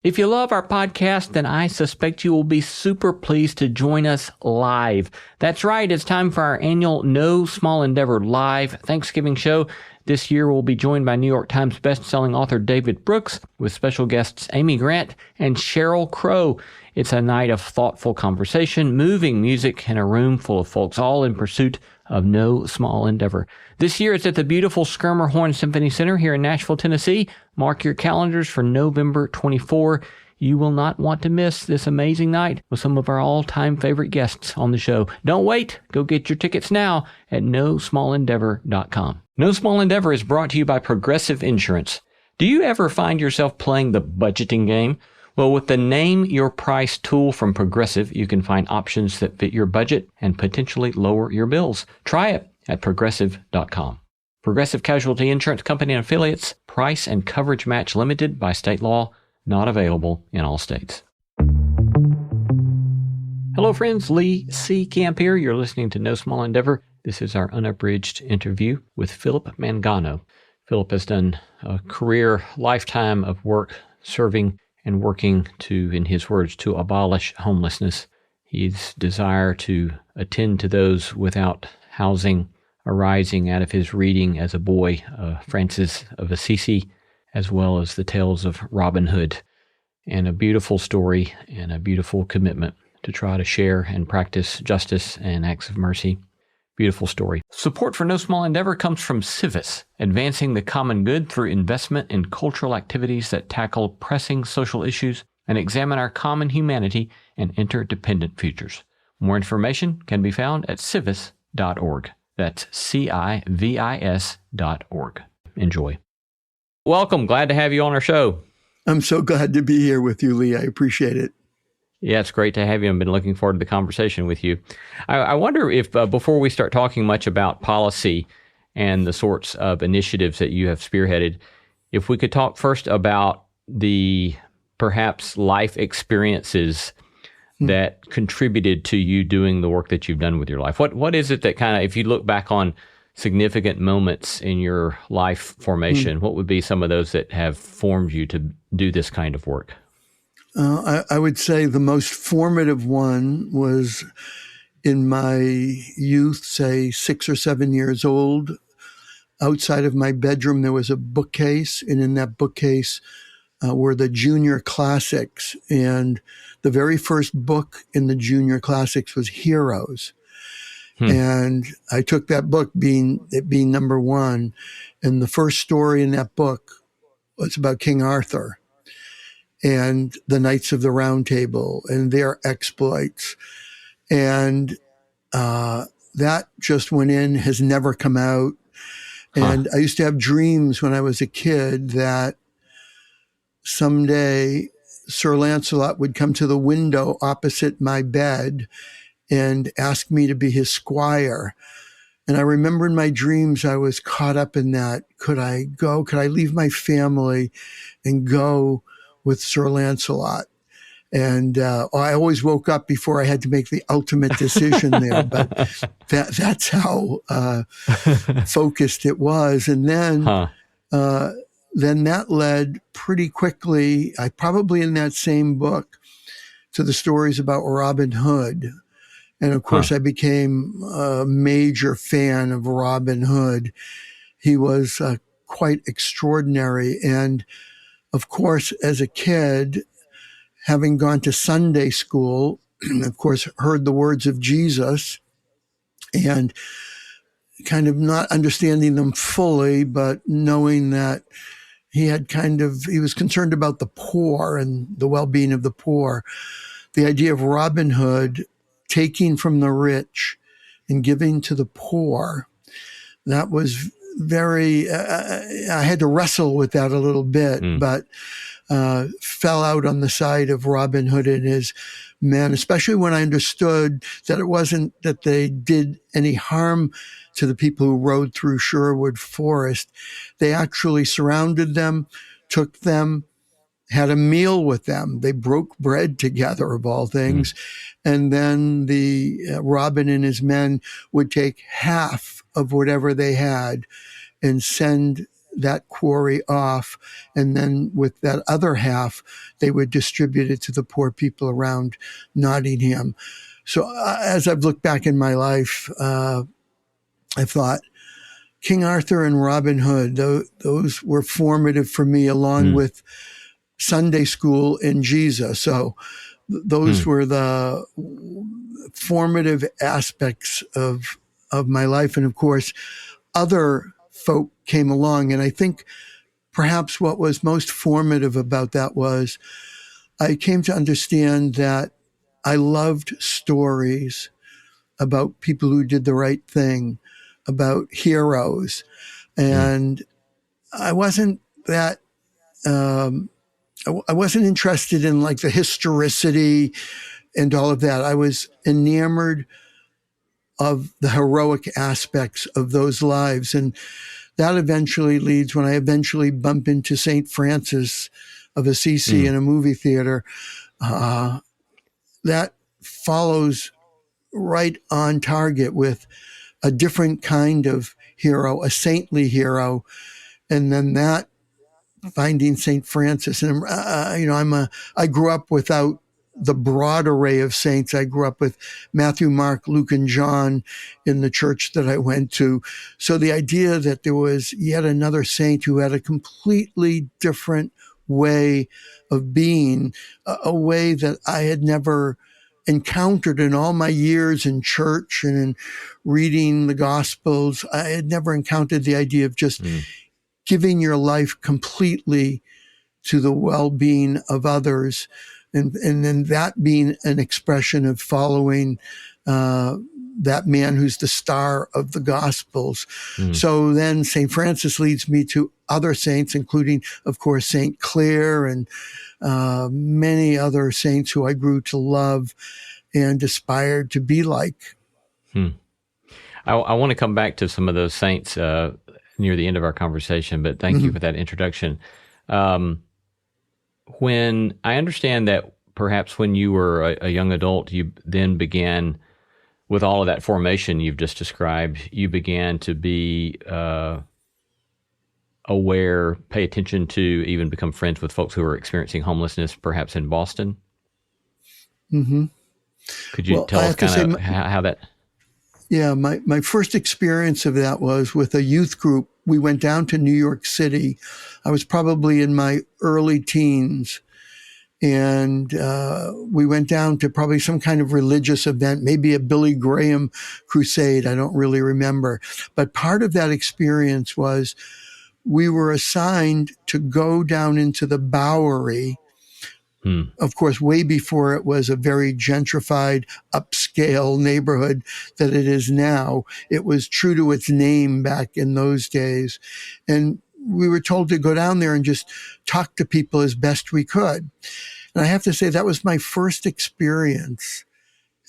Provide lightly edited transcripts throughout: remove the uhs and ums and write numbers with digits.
If you love our podcast, then I suspect you will be super pleased to join us live. That's right, it's time for our annual No Small Endeavor Live Thanksgiving show. This year we'll be joined by New York Times bestselling author David Brooks with special guests Amy Grant and Sheryl Crow. It's a night of thoughtful conversation, moving music, and a room full of folks all in pursuit of no small endeavor. This year it's at the beautiful Schermerhorn Symphony Center here in Nashville, Tennessee. Mark your calendars for November 24. You will not want to miss this amazing night with some of our all-time favorite guests on the show. Don't wait. Go get your tickets now at nosmallendeavor.com. No Small Endeavor is brought to you by Progressive Insurance. Do you ever find yourself playing the budgeting game? Well, with the Name Your Price tool from Progressive, you can find options that fit your budget and potentially lower your bills. Try it at progressive.com. Progressive Casualty Insurance Company and Affiliates. Price and coverage match limited by state law. Not available in all states. Hello, friends. Lee C. Camp here. You're listening to No Small Endeavor. This is our unabridged interview with Philip Mangano. Philip has done a career, lifetime of work serving and working to, in his words, to abolish homelessness. His desire to attend to those without housing arising out of his reading as a boy, Francis of Assisi, as well as the tales of Robin Hood, and a beautiful story and a beautiful commitment to try to share and practice justice and acts of mercy. Beautiful story. Support for No Small Endeavor comes from Civis, advancing the common good through investment in cultural activities that tackle pressing social issues and examine our common humanity and interdependent futures. More information can be found at civis.org. That's civis.org. Enjoy. Welcome. Glad to have you on our show. I'm so glad to be here with you, Lee. I appreciate it. Yeah, it's great to have you. I've been looking forward to the conversation with you. I wonder if, before we start talking much about policy and the sorts of initiatives that you have spearheaded, if we could talk first about the perhaps life experiences that contributed to you doing the work that you've done with your life. What is it that kind of, if you look back on significant moments in your life formation, what would be some of those that have formed you to do this kind of work? I would say the most formative one was in my youth, say 6 or 7 years old. Outside of my bedroom, there was a bookcase, and in that bookcase were the junior classics. And the very first book in the junior classics was Heroes. And I took that book, it being number one, and the first story in that book was about King Arthur and the Knights of the Round Table and their exploits. And that just went in, has never come out. And I used to have dreams when I was a kid that someday Sir Lancelot would come to the window opposite my bed and ask me to be his squire. And I remember in my dreams, I was caught up in that. Could I go? Could I leave my family and go with Sir Lancelot? And I always woke up before I had to make the ultimate decision there. But that's how focused it was. And then that led pretty quickly, probably in that same book, to the stories about Robin Hood. And of course, I became a major fan of Robin Hood. He was quite extraordinary. And of course, as a kid, having gone to Sunday school, of course, heard the words of Jesus and kind of not understanding them fully, but knowing that he was concerned about the poor and the well-being of the poor. The idea of Robin Hood taking from the rich and giving to the poor, that was very, I had to wrestle with that a little bit, but fell out on the side of Robin Hood and his men, especially when I understood that it wasn't that they did any harm to the people who rode through Sherwood Forest. They actually surrounded them, took them, had a meal with them. They broke bread together, of all things. And then the Robin and his men would take half of whatever they had and send that quarry off. And then with that other half, they would distribute it to the poor people around Nottingham. So as I've looked back in my life, I thought King Arthur and Robin Hood, those were formative for me, along with Sunday school and Jesus. So those were the formative aspects of my life. And of course, other folk came along. And I think perhaps what was most formative about that was I came to understand that I loved stories about people who did the right thing, about heroes. And I wasn't that, I wasn't interested in like the historicity and all of that. I was enamored of the heroic aspects of those lives. And that eventually leads, when I eventually bump into St. Francis of Assisi in a movie theater, that follows right on target with a different kind of hero, a saintly hero. And then that finding St. Francis. And, I grew up without the broad array of saints. I grew up with Matthew, Mark, Luke, and John in the church that I went to. So the idea that there was yet another saint who had a completely different way of being, a way that I had never encountered in all my years in church and in reading the Gospels. I had never encountered the idea of just giving your life completely to the well-being of others. And then that being an expression of following that man who's the star of the Gospels. So then St. Francis leads me to other saints, including, of course, St. Clare and many other saints who I grew to love and aspired to be like. I want to come back to some of those saints near the end of our conversation, but thank you for that introduction. When I understand that perhaps when you were a young adult, you then began, with all of that formation you've just described, you began to be aware, pay attention to, even become friends with folks who were experiencing homelessness, perhaps in Boston. Could you tell us kind of how that... Yeah, my first experience of that was with a youth group. We went down to New York City. I was probably in my early teens. And we went down to probably some kind of religious event, maybe a Billy Graham crusade. I don't really remember. But part of that experience was we were assigned to go down into the Bowery. Of course, way before it was a very gentrified, upscale neighborhood that it is now. It was true to its name back in those days. And we were told to go down there and just talk to people as best we could. And I have to say, that was my first experience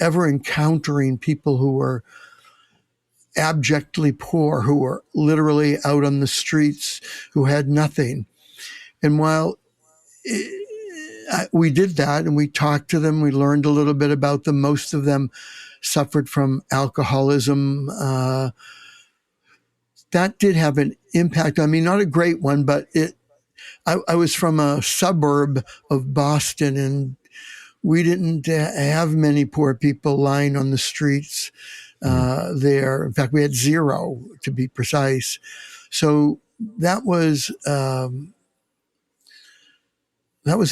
ever encountering people who were abjectly poor, who were literally out on the streets, who had nothing. And while we did that and we talked to them, we learned a little bit about them. Most of them suffered from alcoholism. That did have an impact on me, not a great one, but I was from a suburb of Boston, and we didn't have many poor people lying on the streets there. In fact, we had zero, to be precise. So that was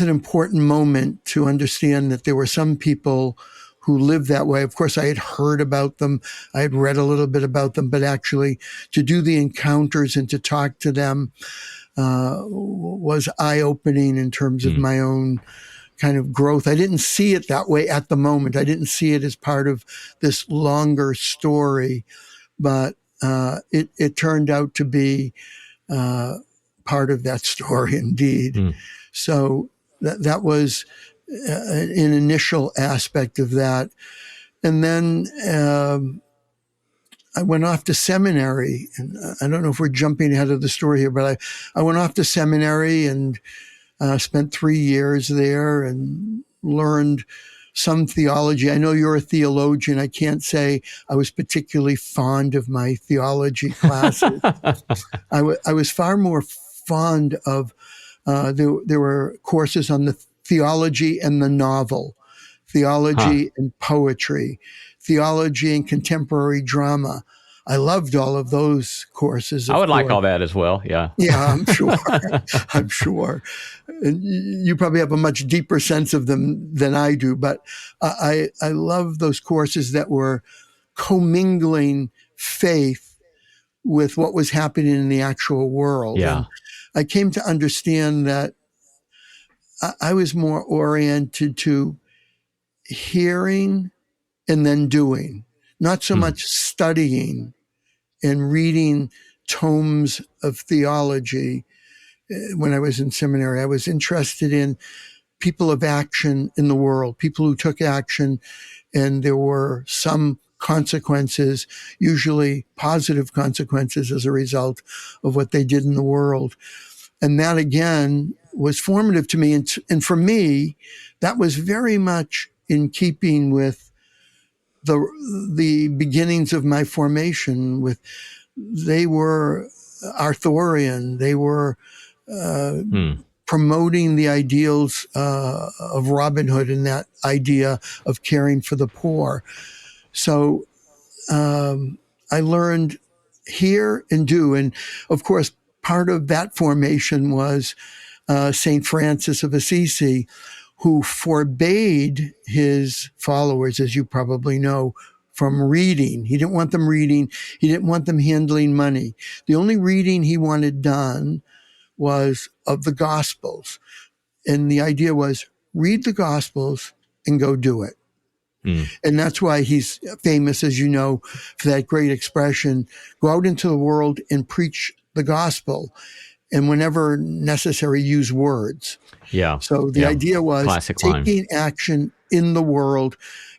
an important moment to understand that there were some people who lived that way. Of course, I had heard about them. I had read a little bit about them, but actually to do the encounters and to talk to them was eye-opening in terms of my own kind of growth. I didn't see it that way at the moment. I didn't see it as part of this longer story, but it turned out to be part of that story indeed. So that was an initial aspect of that. And then I went off to seminary. And I don't know if we're jumping ahead of the story here, but I went off to seminary and spent 3 years there and learned some theology. I know you're a theologian. I can't say I was particularly fond of my theology classes. I was far more fond of, there were courses on the theology and the novel, theology and poetry, theology and contemporary drama. I loved all of those courses. I would like all that as well. Yeah. Yeah, I'm sure. I'm sure. And you probably have a much deeper sense of them than I do, but I love those courses that were commingling faith with what was happening in the actual world. Yeah. And I came to understand that I was more oriented to hearing and then doing, not so much studying and reading tomes of theology. When I was in seminary, I was interested in people of action in the world, people who took action, and there were some consequences, usually positive consequences as a result of what they did in the world. And that, again, was formative to me. And for me, that was very much in keeping with the beginnings of my formation. They were Arthurian. They were promoting the ideals of Robin Hood and that idea of caring for the poor. So I learned hear and do. And of course, part of that formation was St. Francis of Assisi, who forbade his followers, as you probably know, from reading. He didn't want them reading. He didn't want them handling money. The only reading he wanted done was of the Gospels. And the idea was read the Gospels and go do it. And that's why he's famous, as you know, for that great expression, go out into the world and preach the gospel. And whenever necessary, use words. Yeah. So the idea was taking action in the world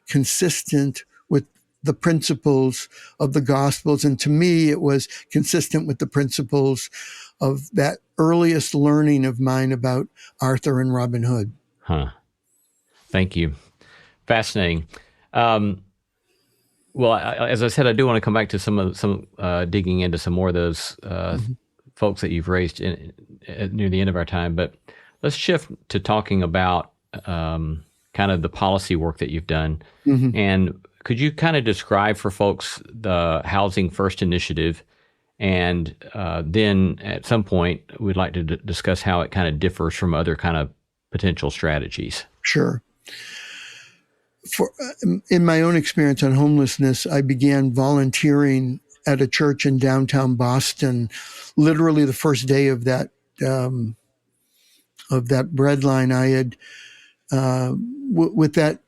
consistent with the principles of the Gospels. And to me, it was consistent with the principles of that earliest learning of mine about Arthur and Robin Hood. Thank you. Fascinating. Well, as I said, I do want to come back to some digging into some more of those folks that you've raised near the end of our time. But let's shift to talking about kind of the policy work that you've done. And could you kind of describe for folks the Housing First initiative? And then at some point, we'd like to discuss how it kind of differs from other kind of potential strategies. Sure. In my own experience on homelessness, I began volunteering at a church in downtown Boston, literally the first day of that bread line. I had with that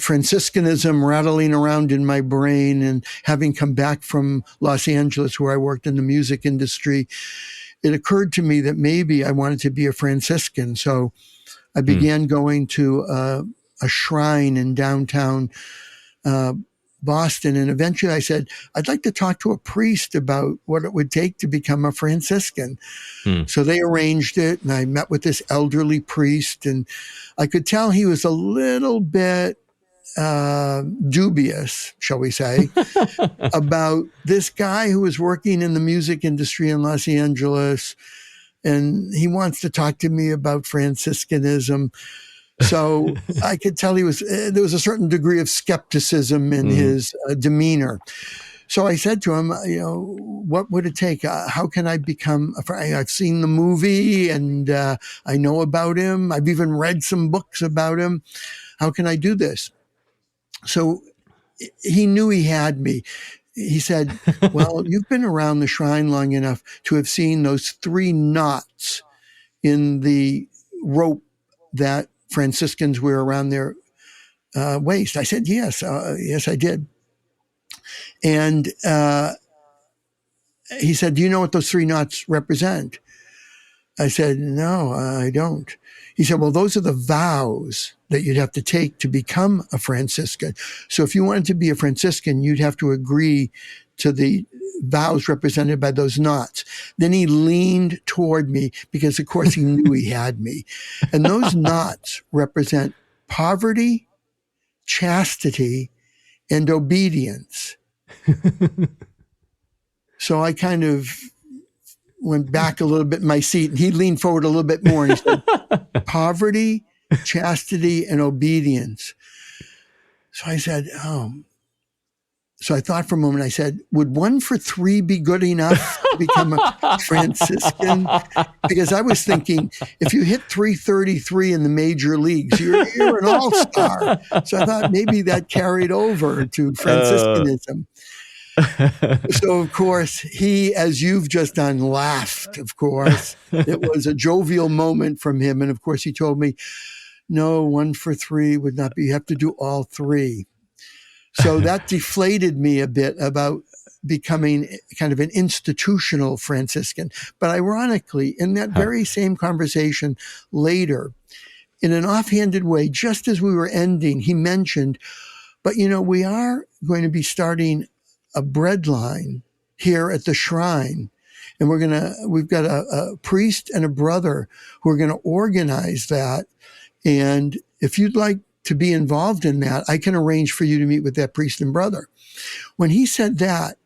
Franciscanism rattling around in my brain, and having come back from Los Angeles, where I worked in the music industry, it occurred to me that maybe I wanted to be a Franciscan. So I began going to a shrine in downtown Boston. And eventually I said, I'd like to talk to a priest about what it would take to become a Franciscan. So they arranged it, and I met with this elderly priest, and I could tell he was a little bit dubious, shall we say, about this guy who was working in the music industry in Los Angeles. And he wants to talk to me about Franciscanism. So I could tell there was a certain degree of skepticism in his demeanor. So I said to him, what would it take? How can I become a friend? I've seen the movie, and I know about him. I've even read some books about him. How can I do this? So he knew he had me. He said, well, you've been around the shrine long enough to have seen those 3 knots in the rope that Franciscans wear around their waist. I said, yes, I did. And he said, do you know what those 3 knots represent? I said, no, I don't. He said, well, those are the vows that you'd have to take to become a Franciscan. So if you wanted to be a Franciscan, you'd have to agree to the vows represented by those knots. Then he leaned toward me because, of course, he knew he had me. And those knots represent poverty, chastity, and obedience. So I kind of went back a little bit in my seat, and he leaned forward a little bit more, and he said, poverty, chastity, and obedience. So I said, so I thought for a moment. I said, would 1 for 3 be good enough to become a Franciscan? Because I was thinking, if you hit 333 in the major leagues, you're an all-star. So I thought maybe that carried over to Franciscanism. So, of course, he, as you've just done, laughed, of course. It was a jovial moment from him. And, of course, he told me, no, 1 for 3 would not be, you have to do all 3. So that deflated me a bit about becoming kind of an institutional Franciscan. But ironically, in that very same conversation later, in an offhanded way, just as we were ending, he mentioned, but we are going to be starting a bread line here at the shrine. And we've got a priest and a brother who are going to organize that. And if you'd like to be involved in that, I can arrange for you to meet with that priest and brother. When he said that,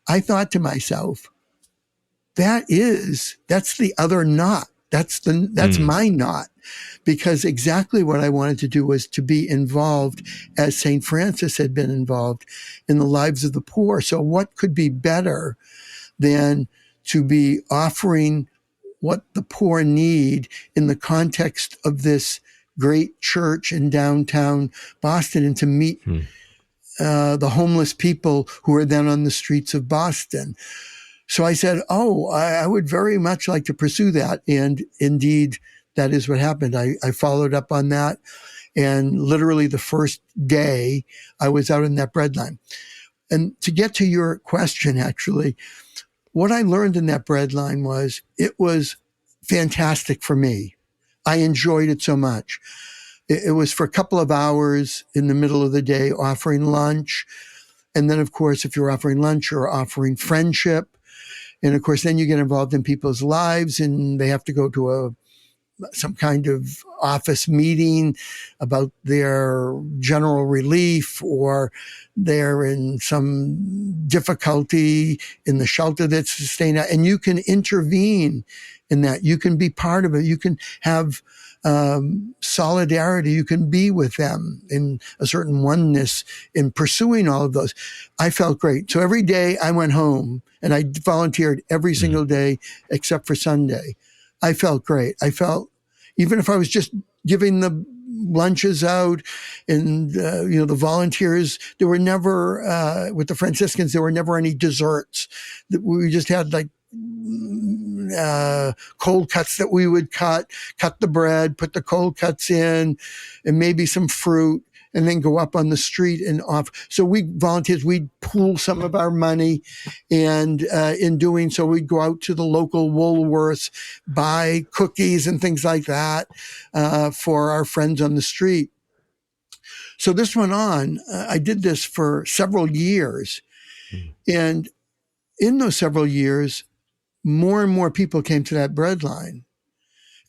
I thought to myself, that's the other knot. That's my knot, because exactly what I wanted to do was to be involved, as St. Francis had been involved, in the lives of the poor. So what could be better than to be offering what the poor need in the context of this great church in downtown Boston, and to meet the homeless people who are then on the streets of Boston. So I said, I would very much like to pursue that. And indeed, that is what happened. I followed up on that. And literally the first day I was out in that bread line. And to get to your question, actually, what I learned in that bread line was it was fantastic for me. I enjoyed it so much. It was for a couple of hours in the middle of the day offering lunch. And then, of course, if you're offering lunch, you're offering friendship. And of course, then you get involved in people's lives, and they have to go to some kind of office meeting about their general relief, or they're in some difficulty in the shelter that's sustained. And you can intervene in that. You can be part of it. You can have solidarity. You can be with them in a certain oneness in pursuing all of those. I felt great. So every day I went home, and I volunteered every single day except for Sunday. I felt great. I felt, even if I was just giving the lunches out, and the volunteers, there were never with the Franciscans, there were never any desserts. We just had like cold cuts that we would cut the bread, put the cold cuts in, and maybe some fruit, and then go up on the street and off. So we volunteers, we'd pool some of our money, and in doing so, we'd go out to the local Woolworths, buy cookies and things like that for our friends on the street. So this went on. I did this for several years. And in those several years, more and more people came to that bread line.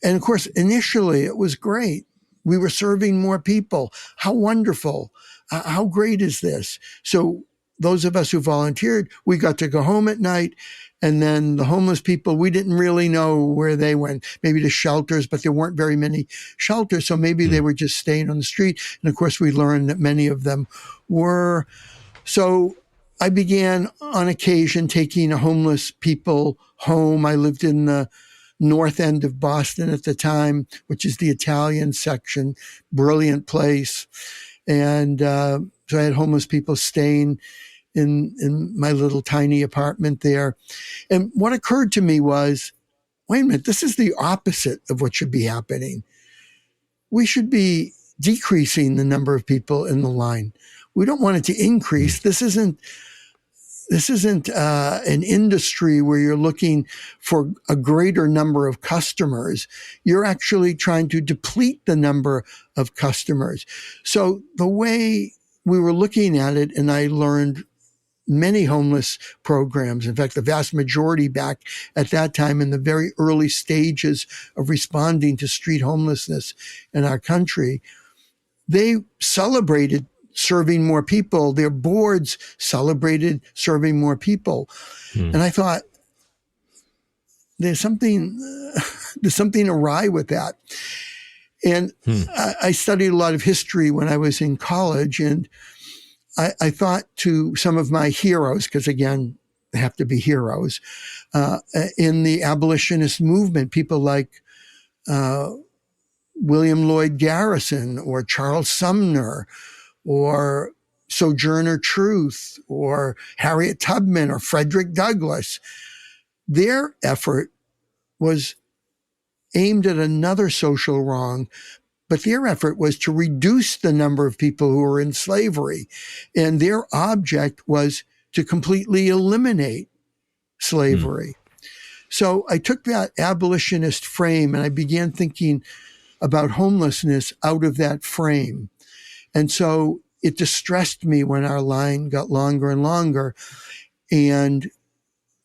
And of course, initially it was great. We were serving more people. How wonderful. How great is this? So those of us who volunteered, we got to go home at night. And then the homeless people, we didn't really know where they went, maybe to shelters, but there weren't very many shelters. So maybe they were just staying on the street. And of course, we learned that many of them were. So I began on occasion taking homeless people home. I lived in the north end of Boston at the time, which is the Italian section, brilliant place. And so I had homeless people staying in my little tiny apartment there. And what occurred to me was, wait a minute, this is the opposite of what should be happening. We should be decreasing the number of people in the line. We don't want it to increase. This isn't an industry where you're looking for a greater number of customers. You're actually trying to deplete the number of customers. So the way we were looking at it, and I learned many homeless programs, in fact, the vast majority back at that time in the very early stages of responding to street homelessness in our country, they celebrated serving more people. Their boards celebrated serving more people. And I thought, there's something awry with that. And I studied a lot of history when I was in college, and I thought to some of my heroes, because again, they have to be heroes, in the abolitionist movement, people like William Lloyd Garrison or Charles Sumner or Sojourner Truth or Harriet Tubman or Frederick Douglass. Their effort was aimed at another social wrong, but their effort was to reduce the number of people who were in slavery. And their object was to completely eliminate slavery. So I took that abolitionist frame and I began thinking about homelessness out of that frame. And so it distressed me when our line got longer and longer. And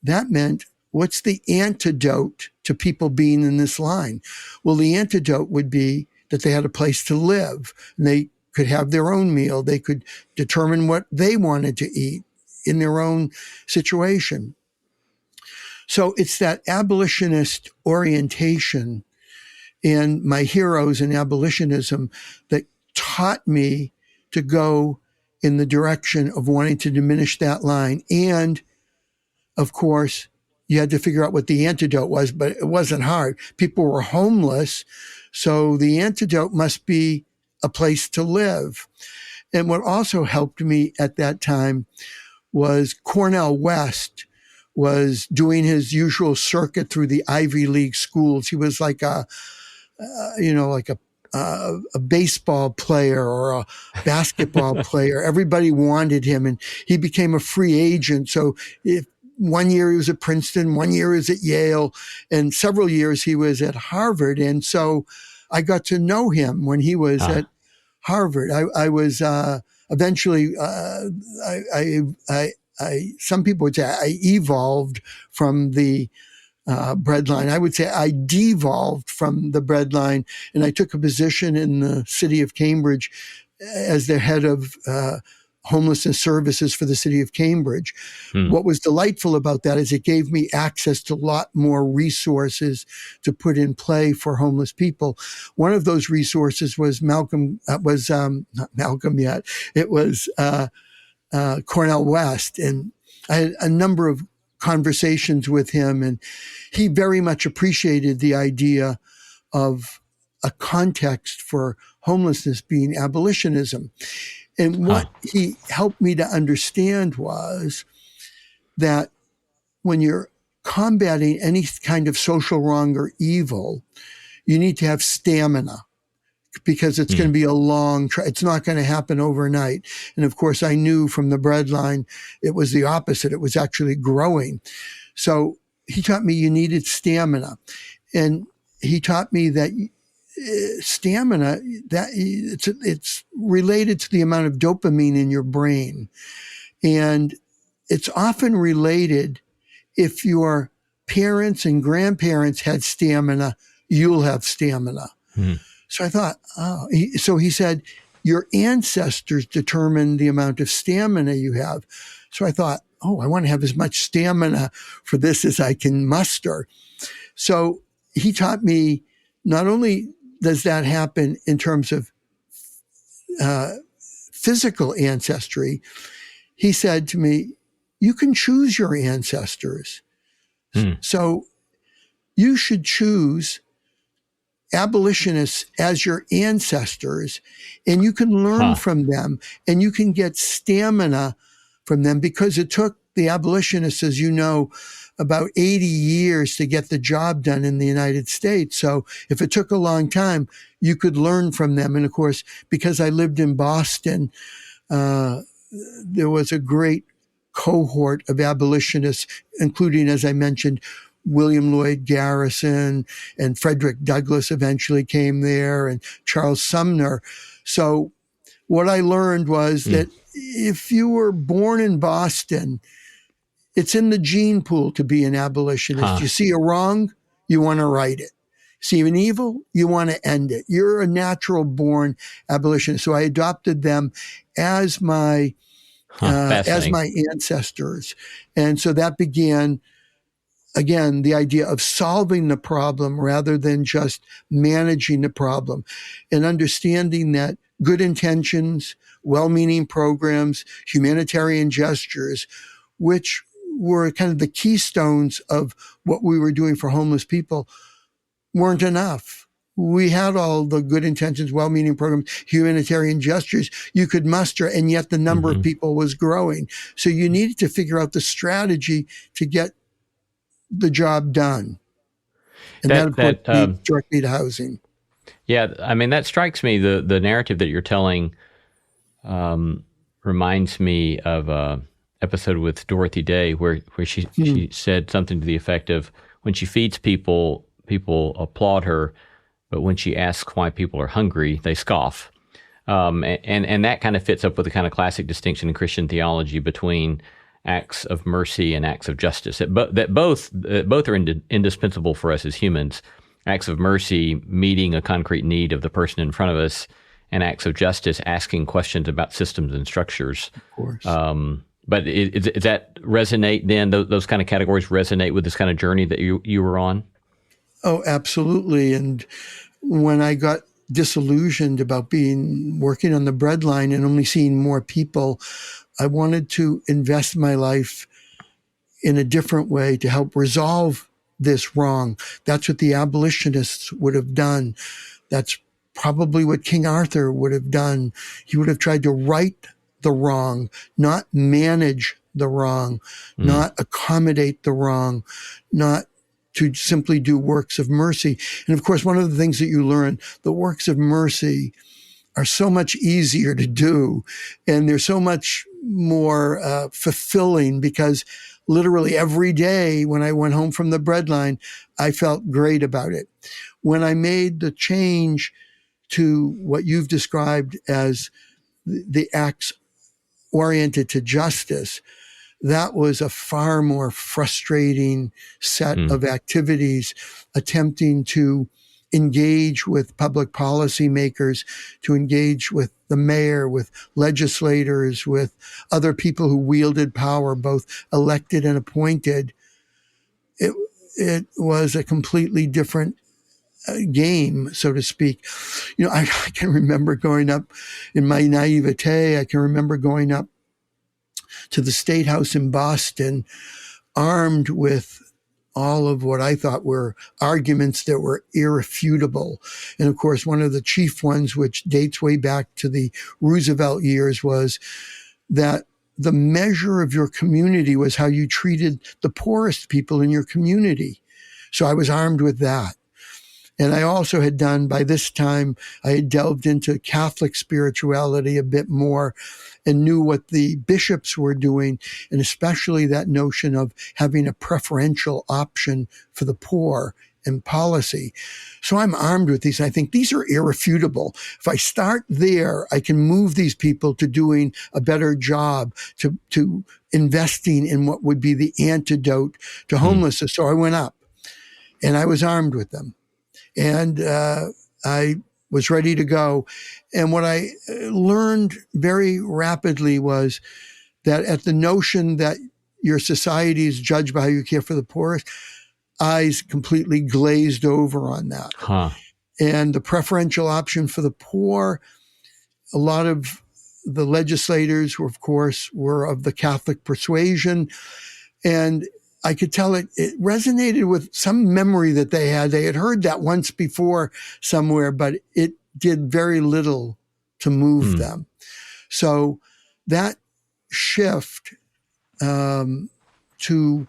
that meant, what's the antidote to people being in this line? Well, the antidote would be that they had a place to live and they could have their own meal. They could determine what they wanted to eat in their own situation. So it's that abolitionist orientation and my heroes in abolitionism that taught me to go in the direction of wanting to diminish that line. And of course, you had to figure out what the antidote was, but it wasn't hard. People were homeless. So the antidote must be a place to live. And what also helped me at that time was Cornell West was doing his usual circuit through the Ivy League schools. He was like a baseball player or a basketball player. Everybody wanted him, and he became a free agent. So if one year he was at Princeton, one year he was at Yale, and several years he was at Harvard. And so I got to know him when he was at Harvard. I was eventually, some people would say I evolved from the breadline. I would say I devolved from the breadline, and I took a position in the city of Cambridge as the head of homelessness services for the city of Cambridge. What was delightful about that is it gave me access to a lot more resources to put in play for homeless people. One of those resources was not Malcolm yet. It was Cornell West. And I had a number of conversations with him, and he very much appreciated the idea of a context for homelessness being abolitionism. And what he helped me to understand was that when you're combating any kind of social wrong or evil, you need to have stamina, because it's going to be a long it's not going to happen overnight. And of course, I knew from the breadline, it was the opposite. It was actually growing. So he taught me you needed stamina. And he taught me that stamina, that it's related to the amount of dopamine in your brain. And it's often related, if your parents and grandparents had stamina, you'll have stamina. So I thought, so he said, your ancestors determine the amount of stamina you have. So I thought, I want to have as much stamina for this as I can muster. So he taught me, not only does that happen in terms of physical ancestry, he said to me, you can choose your ancestors. So you should choose abolitionists as your ancestors, and you can learn from them, and you can get stamina from them, because it took the abolitionists, as you know, about 80 years to get the job done in the United States. So if it took a long time, you could learn from them. And of course, because I lived in Boston, there was a great cohort of abolitionists, including, as I mentioned, William Lloyd Garrison, and Frederick Douglass eventually came there, and Charles Sumner. So what I learned was that if you were born in Boston, it's in the gene pool to be an abolitionist. You see a wrong, you want to right it. See an evil, you want to end it. You're a natural born abolitionist. So I adopted them as my Fascinating. ancestors. And so that began, again, the idea of solving the problem rather than just managing the problem, and understanding that good intentions, well-meaning programs, humanitarian gestures, which were kind of the keystones of what we were doing for homeless people, weren't enough. We had all the good intentions, well-meaning programs, humanitarian gestures you could muster, and yet the number of people was growing. So you needed to figure out the strategy to get the job done. And that of course, leads directly to housing. Yeah, I mean, that strikes me. The narrative that you're telling reminds me of a episode with Dorothy Day where she said something to the effect of, when she feeds people, people applaud her, but when she asks why people are hungry, they scoff. And that kind of fits up with the kind of classic distinction in Christian theology between acts of mercy and acts of justice. That both are indispensable for us as humans. Acts of mercy meeting a concrete need of the person in front of us, and acts of justice asking questions about systems and structures. Of course. But does that resonate then? Those kind of categories resonate with this kind of journey that you were on? Oh, absolutely. And when I got disillusioned about working on the breadline and only seeing more people, I wanted to invest my life in a different way to help resolve this wrong. That's what the abolitionists would have done. That's probably what King Arthur would have done. He would have tried to right the wrong, not manage the wrong, not accommodate the wrong, not to simply do works of mercy. And of course, one of the things that you learn, the works of mercy are so much easier to do, and they're so much more fulfilling, because literally every day when I went home from the breadline, I felt great about it. When I made the change to what you've described as the acts oriented to justice, that was a far more frustrating set of activities, attempting to engage with public policymakers, to engage with the mayor, with legislators, with other people who wielded power, both elected and appointed. It was a completely different game, so to speak. You know, I can remember going up in my naivete. I can remember going up to the State House in Boston, armed with all of what I thought were arguments that were irrefutable. And of course, one of the chief ones, which dates way back to the Roosevelt years, was that the measure of your community was how you treated the poorest people in your community. So I was armed with that. And I also had done, by this time, I had delved into Catholic spirituality a bit more and knew what the bishops were doing, and especially that notion of having a preferential option for the poor in policy. So I'm armed with these. I think these are irrefutable. If I start there, I can move these people to doing a better job, to investing in what would be the antidote to homelessness. So I went up and I was armed with them. And I was ready to go. And what I learned very rapidly was that at the notion that your society is judged by how you care for the poorest, eyes completely glazed over on that. And the preferential option for the poor, a lot of the legislators were, of course, were of the Catholic persuasion. And I could tell it resonated with some memory that they had. They had heard that once before somewhere, but it did very little to move them. So that shift to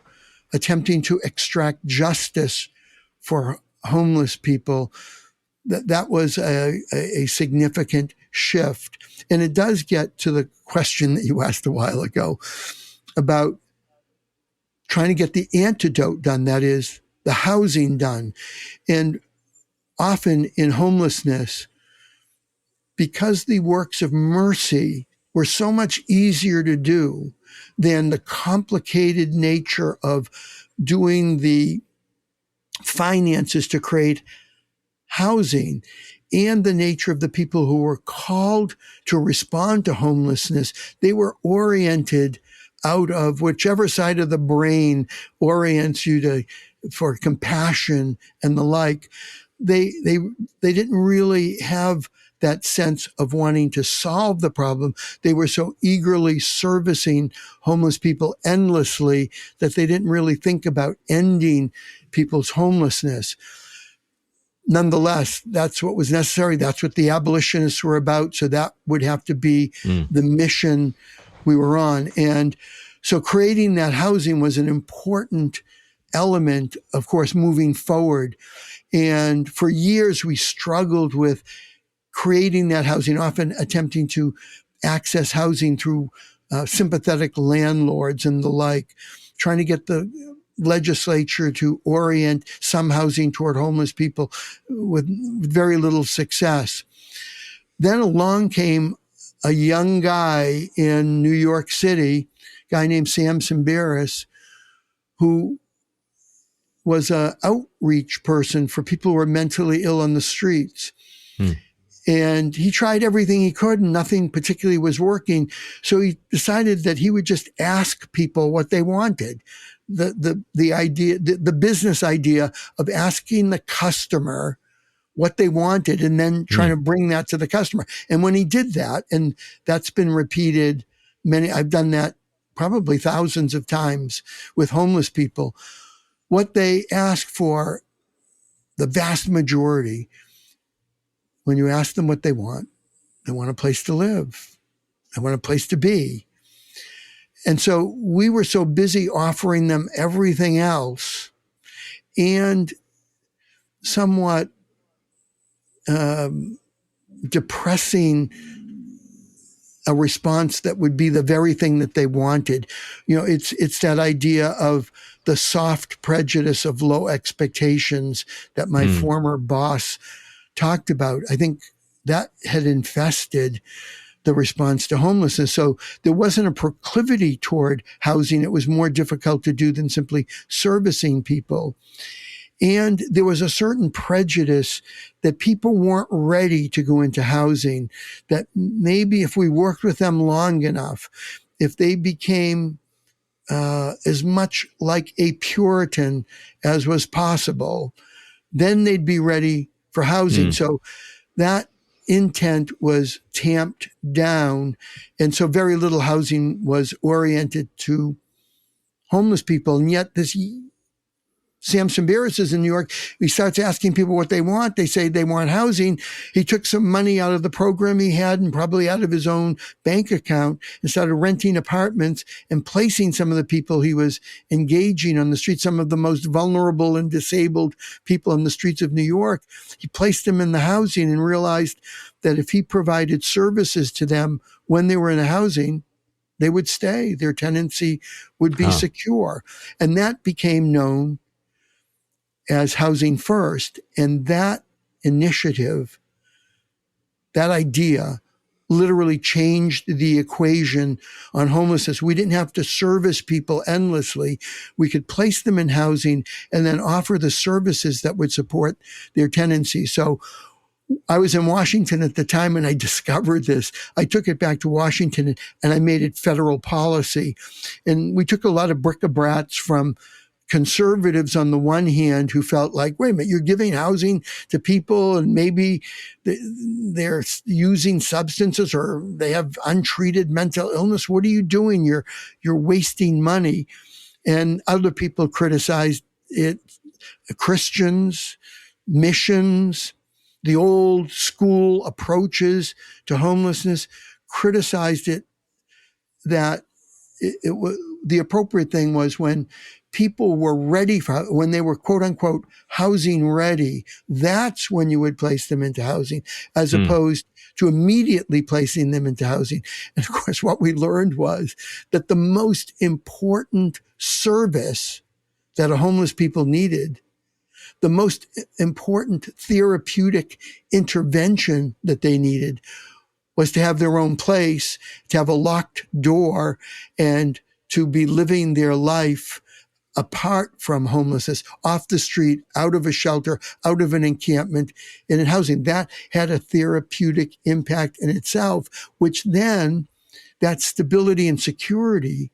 attempting to extract justice for homeless people, that was a significant shift. And it does get to the question that you asked a while ago about trying to get the antidote done, that is, the housing done. And often in homelessness, because the works of mercy were so much easier to do than the complicated nature of doing the finances to create housing and the nature of the people who were called to respond to homelessness, they were oriented out of whichever side of the brain orients you for compassion and the like. They didn't really have that sense of wanting to solve the problem. They were so eagerly servicing homeless people endlessly that they didn't really think about ending people's homelessness. Nonetheless, that's what was necessary. That's what the abolitionists were about. So that would have to be the mission we were on. And so creating that housing was an important element, of course, moving forward. And for years, we struggled with creating that housing, often attempting to access housing through sympathetic landlords and the like, trying to get the legislature to orient some housing toward homeless people with very little success. Then along came a young guy in New York City, a guy named Sam Simbaris, who was an outreach person for people who were mentally ill on the streets. And he tried everything he could and nothing particularly was working. So he decided that he would just ask people what they wanted. The idea, the business idea of asking the customer what they wanted and then trying to bring that to the customer. And when he did that, and that's been repeated I've done that probably thousands of times with homeless people, what they ask for, the vast majority, when you ask them what they want a place to live. They want a place to be. And so we were so busy offering them everything else and somewhat depressing a response that would be the very thing that they wanted. It's that idea of the soft prejudice of low expectations that my former boss talked about. I think that had infested the response to homelessness. So there wasn't a proclivity toward housing. It was more difficult to do than simply servicing people. And there was a certain prejudice that people weren't ready to go into housing, that maybe if we worked with them long enough, if they became as much like a Puritan as was possible, then they'd be ready for housing. So that intent was tamped down. And so very little housing was oriented to homeless people. And yet this Sam Simbaris is in New York. He starts asking people what they want. They say they want housing. He took some money out of the program he had and probably out of his own bank account and started renting apartments and placing some of the people he was engaging on the street, some of the most vulnerable and disabled people on the streets of New York. He placed them in the housing and realized that if he provided services to them when they were in the housing, they would stay. Their tenancy would be secure. And that became known as Housing First. And that initiative, that idea, literally changed the equation on homelessness. We didn't have to service people endlessly. We could place them in housing and then offer the services that would support their tenancy. So I was in Washington at the time and I discovered this. I took it back to Washington and I made it federal policy. And we took a lot of bric-a-brats from conservatives on the one hand who felt like, wait a minute, you're giving housing to people and maybe they're using substances or they have untreated mental illness. What are you doing? You're wasting money. And other people criticized it. Christians, missions, the old school approaches to homelessness criticized it, that it was the appropriate thing was when people were ready for, when they were quote unquote housing ready, that's when you would place them into housing as opposed to immediately placing them into housing. And of course, what we learned was that the most important service that a homeless people needed, the most important therapeutic intervention that they needed was to have their own place, to have a locked door, and to be living their life apart from homelessness, off the street, out of a shelter, out of an encampment, and in housing. That had a therapeutic impact in itself, which then that stability and security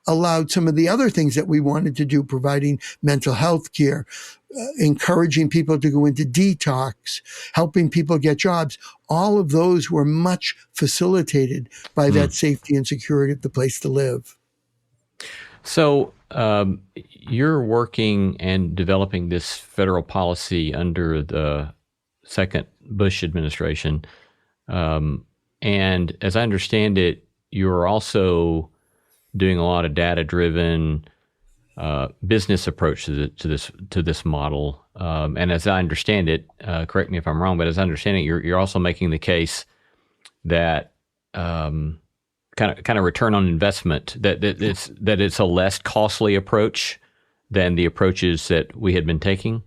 allowed some of the other things that we wanted to do, providing mental health care, encouraging people to go into detox, helping people get jobs. All of those were much facilitated by that safety and security of the place to live. So you're working and developing this federal policy under the second Bush administration. And as I understand it, you're also doing a lot of data-driven business approach to this model. And as I understand it, correct me if I'm wrong, but as I understand it, you're also making the case that kind of return on investment, that it's a less costly approach than the approaches that we had been taking.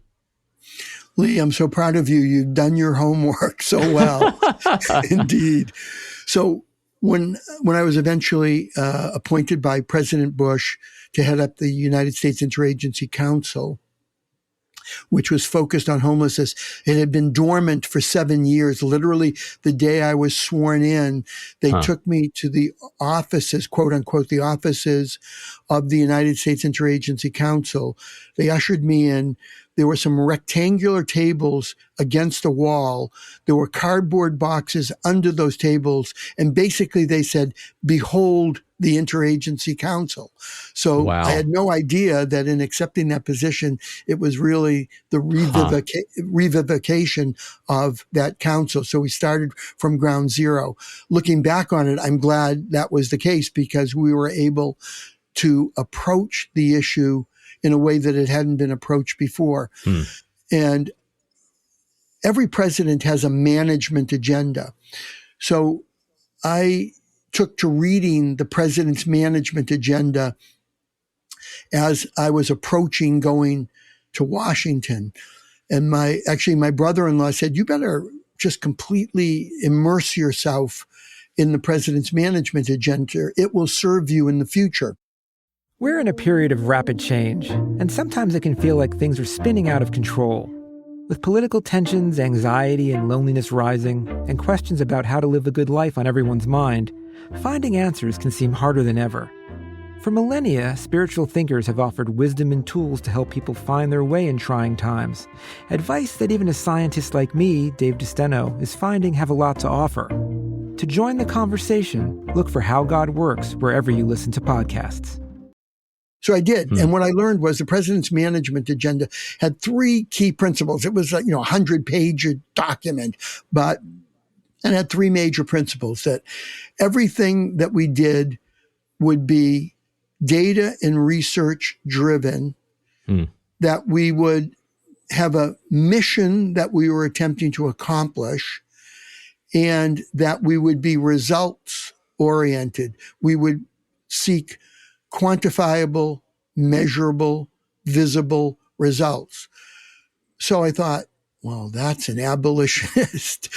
Lee, I'm so proud of you. You've done your homework so well. Indeed. So when I was eventually appointed by President Bush to head up the United States Interagency Council, which was focused on homelessness, it had been dormant for 7 years. Literally, the day I was sworn in, they took me to the offices, quote unquote, the offices of the United States Interagency Council. They ushered me in. There were some rectangular tables against a wall. There were cardboard boxes under those tables. And basically they said, "Behold the Interagency Council." So wow. I had no idea that in accepting that position, it was really the revivification of that council. So we started from ground zero. Looking back on it, I'm glad that was the case, because we were able to approach the issue in a way that it hadn't been approached before. And every president has a management agenda. So I took to reading the president's management agenda as I was approaching going to Washington. And my brother-in-law said, "You better just completely immerse yourself in the president's management agenda. It will serve you in the future." We're in a period of rapid change, and sometimes it can feel like things are spinning out of control. With political tensions, anxiety, and loneliness rising, and questions about how to live a good life on everyone's mind, finding answers can seem harder than ever. For millennia, spiritual thinkers have offered wisdom and tools to help people find their way in trying times. Advice that even a scientist like me, Dave DeSteno, is finding have a lot to offer. To join the conversation, look for How God Works wherever you listen to podcasts. So I did. And what I learned was the president's management agenda had 3 key principles. It was like, 100-page document, and had 3 major principles: that everything that we did would be data and research driven, that we would have a mission that we were attempting to accomplish, and that we would be results oriented. We would seek quantifiable, measurable, visible results. So I thought, well, that's an abolitionist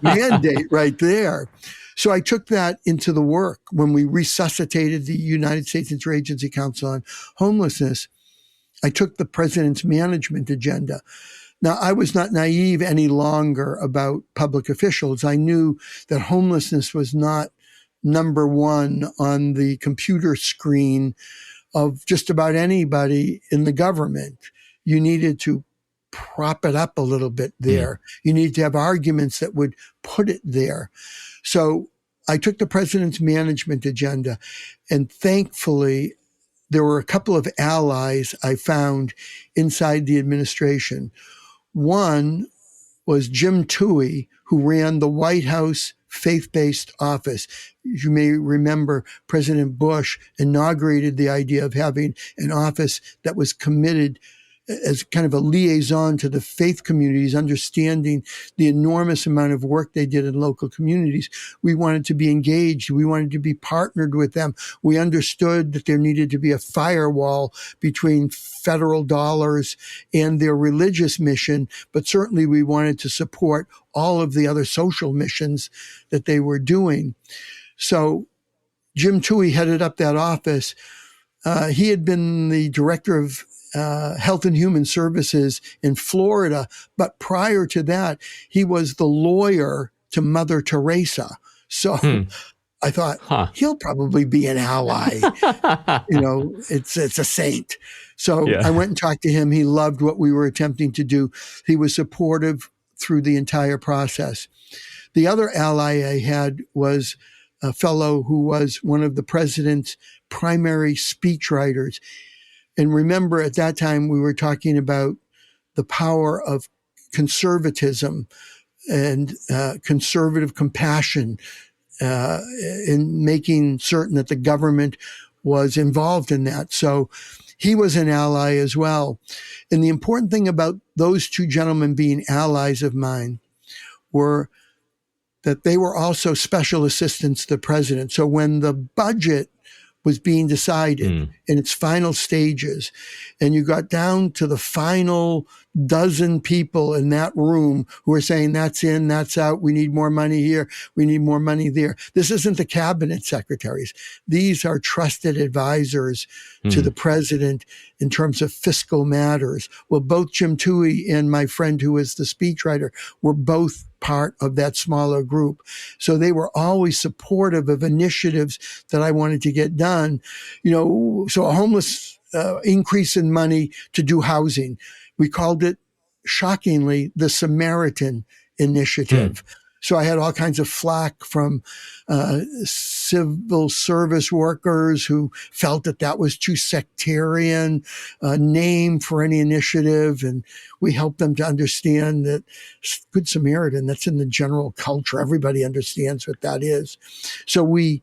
mandate right there. So I took that into the work when we resuscitated the United States Interagency Council on Homelessness. I took the president's management agenda. Now, I was not naive any longer about public officials. I knew that homelessness was not number one on the computer screen of just about anybody in the government. You needed to prop it up a little bit there. You needed to have arguments that would put it there. So I took the president's management agenda, and thankfully there were a couple of allies I found inside the administration. One was Jim Toohey, who ran the White House faith-based office. You may remember President Bush inaugurated the idea of having an office that was committed as kind of a liaison to the faith communities, understanding the enormous amount of work they did in local communities. We wanted to be engaged. We wanted to be partnered with them. We understood that there needed to be a firewall between federal dollars and their religious mission, but certainly we wanted to support all of the other social missions that they were doing. So Jim Toohey headed up that office. He had been the director of Health and Human Services in Florida, but prior to that, he was the lawyer to Mother Teresa. So I thought, he'll probably be an ally. It's a saint. So I went and talked to him. He loved what we were attempting to do. He was supportive through the entire process. The other ally I had was a fellow who was one of the president's primary speechwriters. And remember, at that time, we were talking about the power of conservatism and conservative compassion in making certain that the government was involved in that. So he was an ally as well. And the important thing about those two gentlemen being allies of mine were that they were also special assistants to the president. So when the budget was being decided in its final stages, and you got down to the final dozen people in that room who were saying, that's in, that's out, we need more money here, we need more money there. This isn't the cabinet secretaries. These are trusted advisors to the president in terms of fiscal matters. Well, both Jim Toohey and my friend who is the speechwriter were both part of that smaller group. So they were always supportive of initiatives that I wanted to get done. So a homeless increase in money to do housing. We called it, shockingly, the Samaritan Initiative. So I had all kinds of flack from civil service workers who felt that was too sectarian a name for any initiative. And we helped them to understand that Good Samaritan, that's in the general culture. Everybody understands what that is. So we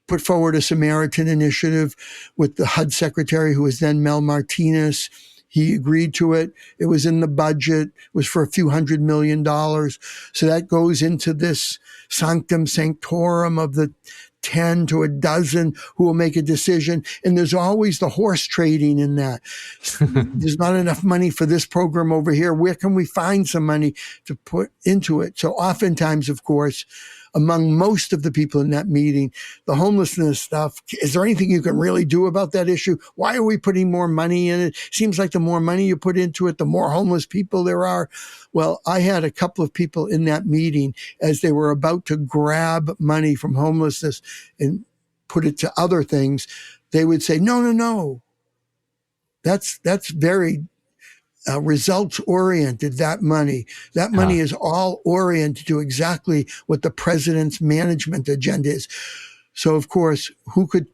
put forward a Samaritan Initiative with the HUD secretary, who was then Mel Martinez. He agreed to it. It was in the budget. It was for a few $100 million. So that goes into this sanctum sanctorum of the 10 to a dozen who will make a decision. And there's always the horse trading in that. There's not enough money for this program over here. Where can we find some money to put into it? So oftentimes, of course, among most of the people in that meeting, the homelessness stuff, is there anything you can really do about that issue? Why are we putting more money in it? Seems like the more money you put into it, the more homeless people there are. Well, I had a couple of people in that meeting as they were about to grab money from homelessness and put it to other things. They would say, no. That's very results oriented, that money. That money is all oriented to exactly what the president's management agenda is. So, of course, who could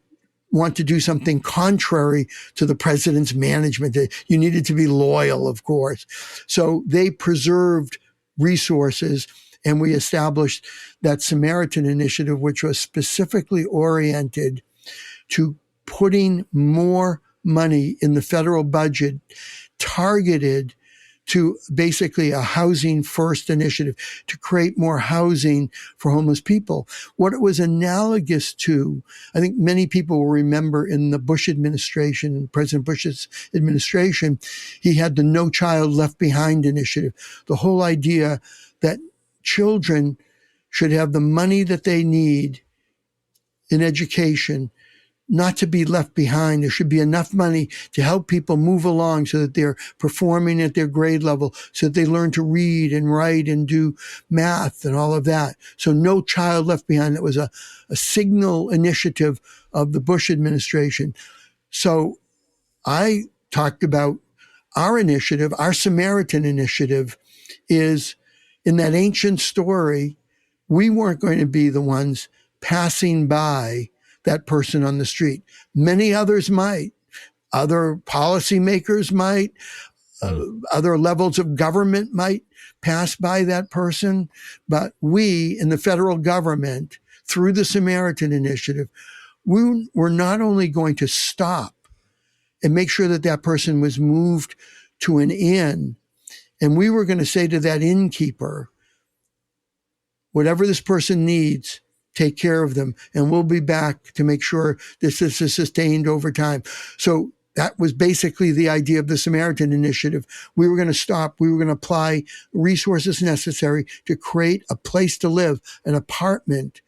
want to do something contrary to the president's management? You needed to be loyal, of course. So they preserved resources, and we established that Samaritan Initiative, which was specifically oriented to putting more money in the federal budget targeted to basically a housing first initiative to create more housing for homeless people. What it was analogous to, I think many people will remember in the Bush administration, President Bush's administration, he had the No Child Left Behind initiative. The whole idea that children should have the money that they need in education, not to be left behind. There should be enough money to help people move along so that they're performing at their grade level, so that they learn to read and write and do math and all of that. So No Child Left Behind. That was a signal initiative of the Bush administration. So I talked about our initiative. Our Samaritan Initiative is, in that ancient story, we weren't going to be the ones passing by that person on the street. Many others might. Other policymakers might. Other levels of government might pass by that person. But we in the federal government, through the Samaritan Initiative, we were not only going to stop and make sure that that person was moved to an inn, and we were going to say to that innkeeper, whatever this person needs, take care of them, and we'll be back to make sure this is sustained over time. So that was basically the idea of the Samaritan Initiative. We were going to stop. We were going to apply resources necessary to create a place to live, an apartment,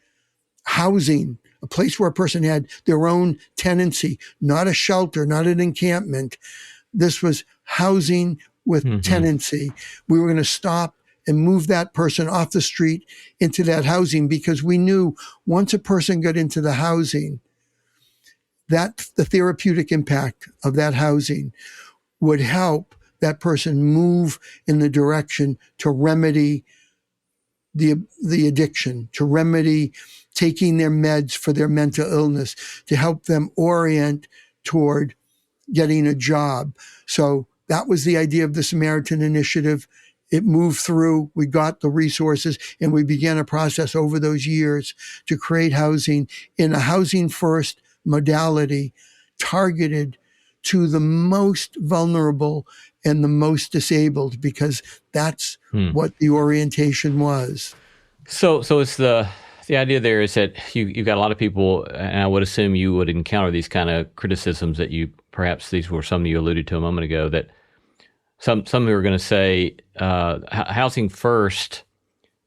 housing, a place where a person had their own tenancy, not a shelter, not an encampment. This was housing with tenancy. We were going to stop and move that person off the street into that housing, because we knew once a person got into the housing, that the therapeutic impact of that housing would help that person move in the direction to remedy the addiction, to remedy taking their meds for their mental illness, to help them orient toward getting a job. So that was the idea of the Samaritan Initiative. It moved through, we got the resources, and we began a process over those years to create housing in a housing first modality targeted to the most vulnerable and the most disabled, because that's what the orientation was. So it's the idea there is that you've got a lot of people, and I would assume you would encounter these kind of criticisms that perhaps these were some you alluded to a moment ago, that some who are going to say housing first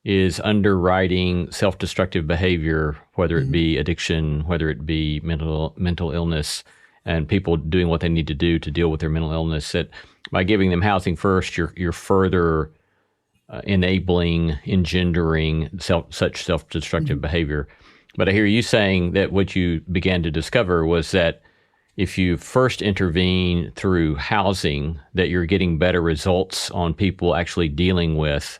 is underwriting self-destructive behavior, whether it be addiction, whether it be mental illness, and people doing what they need to do to deal with their mental illness. That by giving them housing first, you're further engendering such self-destructive behavior. But I hear you saying that what you began to discover was that if you first intervene through housing, that you're getting better results on people actually dealing with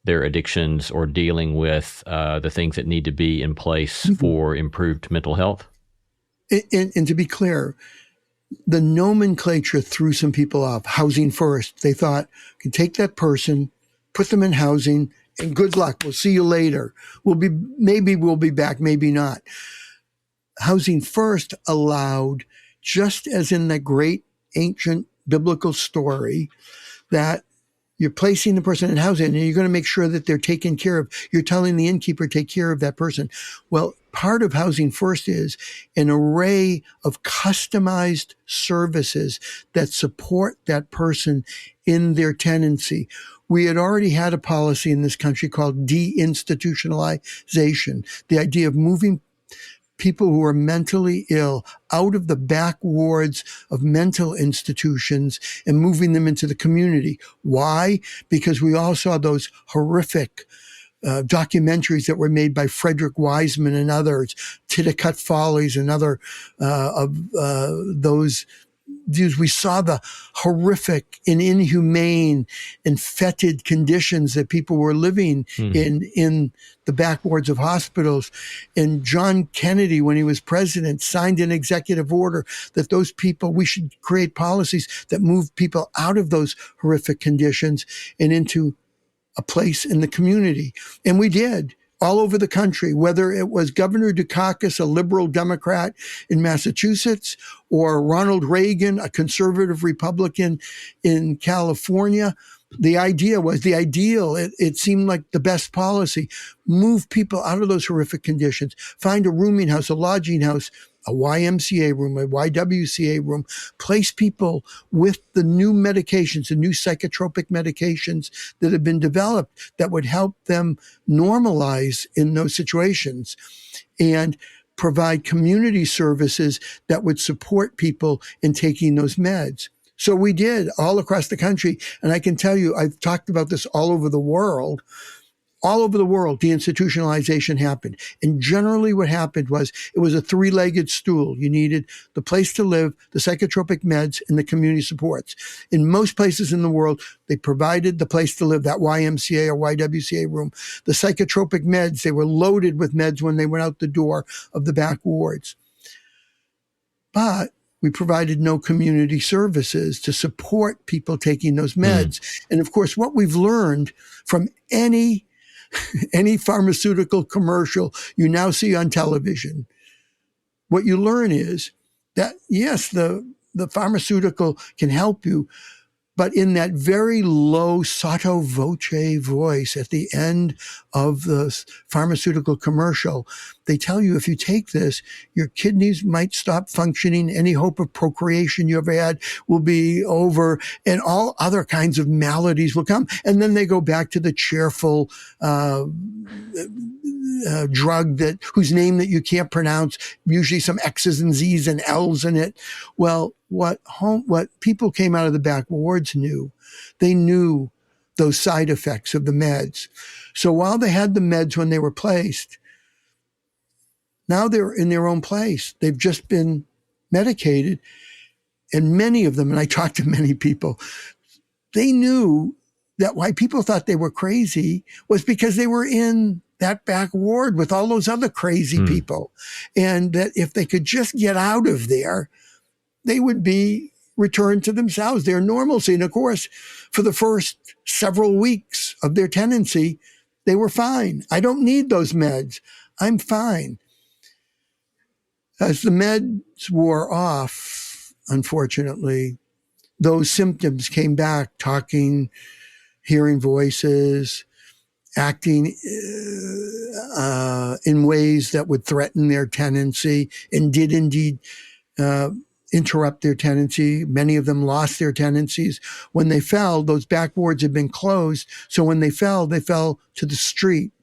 their addictions or dealing with the things that need to be in place for improved mental health. And to be clear, the nomenclature threw some people off. Housing first. They thought, can take that person, put them in housing, and good luck. We'll see you later. Maybe we'll be back, maybe not. Housing first allowed, just as in the great ancient biblical story, that you're placing the person in housing and you're going to make sure that they're taken care of. You're telling the innkeeper, take care of that person. Well, part of housing first is an array of customized services that support that person in their tenancy. We had already had a policy in this country called deinstitutionalization, the idea of moving people who are mentally ill out of the back wards of mental institutions and moving them into the community. Why? Because we all saw those horrific documentaries that were made by Frederick Wiseman and others, Titicut Follies and other of those views. We saw the horrific and inhumane and fetid conditions that people were living in the back wards of hospitals. And John Kennedy, when he was president, signed an executive order that those people, we should create policies that move people out of those horrific conditions and into a place in the community. And we did. All over the country, whether it was Governor Dukakis, a liberal Democrat in Massachusetts, or Ronald Reagan, a conservative Republican in California. The idea was the ideal. It seemed like the best policy. Move people out of those horrific conditions. Find a rooming house, a lodging house, a YMCA room, a YWCA room. Place people with the new medications, the new psychotropic medications that have been developed that would help them normalize in those situations, and provide community services that would support people in taking those meds. So we did all across the country. And I can tell you, I've talked about this all over the world. All over the world, deinstitutionalization happened. And generally what happened was it was a three-legged stool. You needed the place to live, the psychotropic meds, and the community supports. In most places in the world, they provided the place to live, that YMCA or YWCA room. The psychotropic meds, they were loaded with meds when they went out the door of the back wards. But we provided no community services to support people taking those meds. And of course, what we've learned from any pharmaceutical commercial you now see on television, what you learn is that, yes, the pharmaceutical can help you, but in that very low sotto voce voice at the end of the pharmaceutical commercial, they tell you if you take this, your kidneys might stop functioning. Any hope of procreation you ever had will be over, and all other kinds of maladies will come. And then they go back to the cheerful drug whose name that you can't pronounce, usually some X's and Z's and L's in it. Well, what people came out of the back wards knew, they knew those side effects of the meds. So while they had the meds when they were placed, now they're in their own place. They've just been medicated. And many of them, and I talked to many people, they knew that why people thought they were crazy was because they were in that back ward with all those other crazy people. And that if they could just get out of there, they would be returned to themselves, their normalcy. And of course, for the first several weeks of their tenancy, they were fine. I don't need those meds. I'm fine. As the meds wore off, unfortunately, those symptoms came back, talking, hearing voices, acting in ways that would threaten their tenancy and did indeed interrupt their tenancy. Many of them lost their tenancies. When they fell, those back wards had been closed. So when they fell to the street.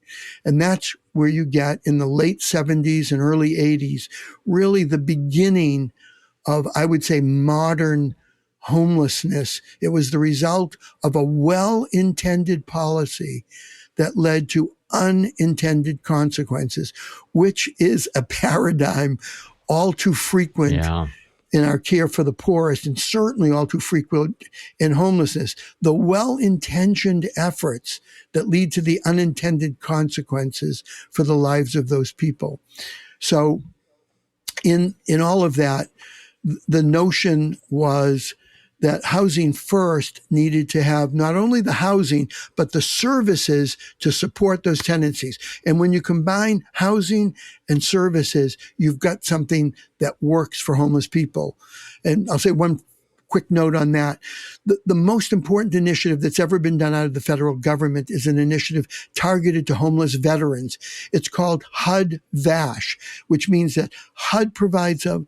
And that's where you get in the late 70s and early 80s, really the beginning of, I would say, modern homelessness. It was the result of a well-intended policy that led to unintended consequences, which is a paradigm all too frequent in our care for the poorest, and certainly all too frequent in homelessness. The well-intentioned efforts that lead to the unintended consequences for the lives of those people. So in all of that, the notion was that housing first needed to have not only the housing, but the services to support those tenancies. And when you combine housing and services, you've got something that works for homeless people. And I'll say one quick note on that. The most important initiative that's ever been done out of the federal government is an initiative targeted to homeless veterans. It's called HUD-VASH, which means that HUD provides a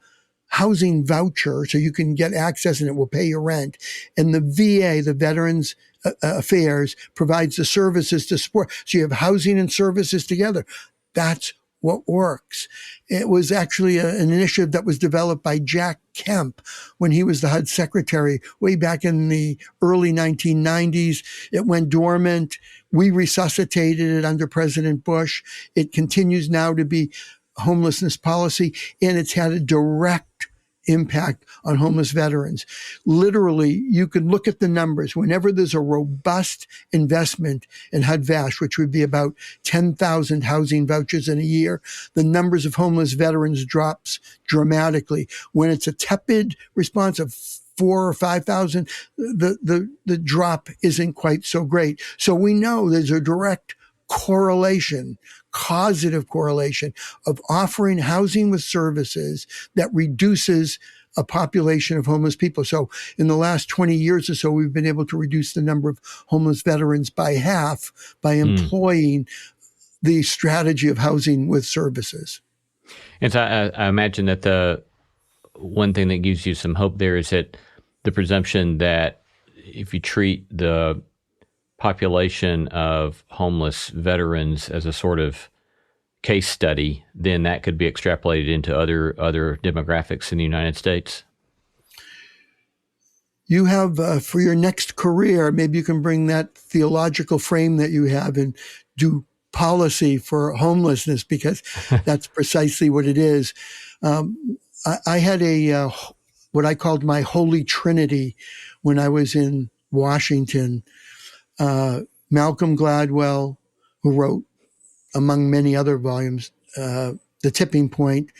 housing voucher so you can get access and it will pay your rent. And the VA, the Veterans Affairs, provides the services to support. So you have housing and services together. That's what works. It was actually an initiative that was developed by Jack Kemp when he was the HUD secretary way back in the early 1990s. It went dormant. We resuscitated it under President Bush. It continues now to be homelessness policy, and it's had a direct impact on homeless veterans. Literally, you can look at the numbers. Whenever there's a robust investment in HUD-VASH, which would be about 10,000 housing vouchers in a year, the numbers of homeless veterans drops dramatically. When it's a tepid response of 4,000 or 5,000, the drop isn't quite so great. So we know there's a direct correlation, causative correlation of offering housing with services that reduces a population of homeless people. So in the last 20 years or so, we've been able to reduce the number of homeless veterans by half by employing the strategy of housing with services. And so I imagine that the one thing that gives you some hope there is that the presumption that if you treat the population of homeless veterans as a sort of case study, then that could be extrapolated into other demographics in the United States. You have, for your next career, maybe you can bring that theological frame that you have and do policy for homelessness, because that's precisely what it is. I had what I called my Holy Trinity when I was in Washington. Malcolm Gladwell, who wrote, among many other volumes, The Tipping Point,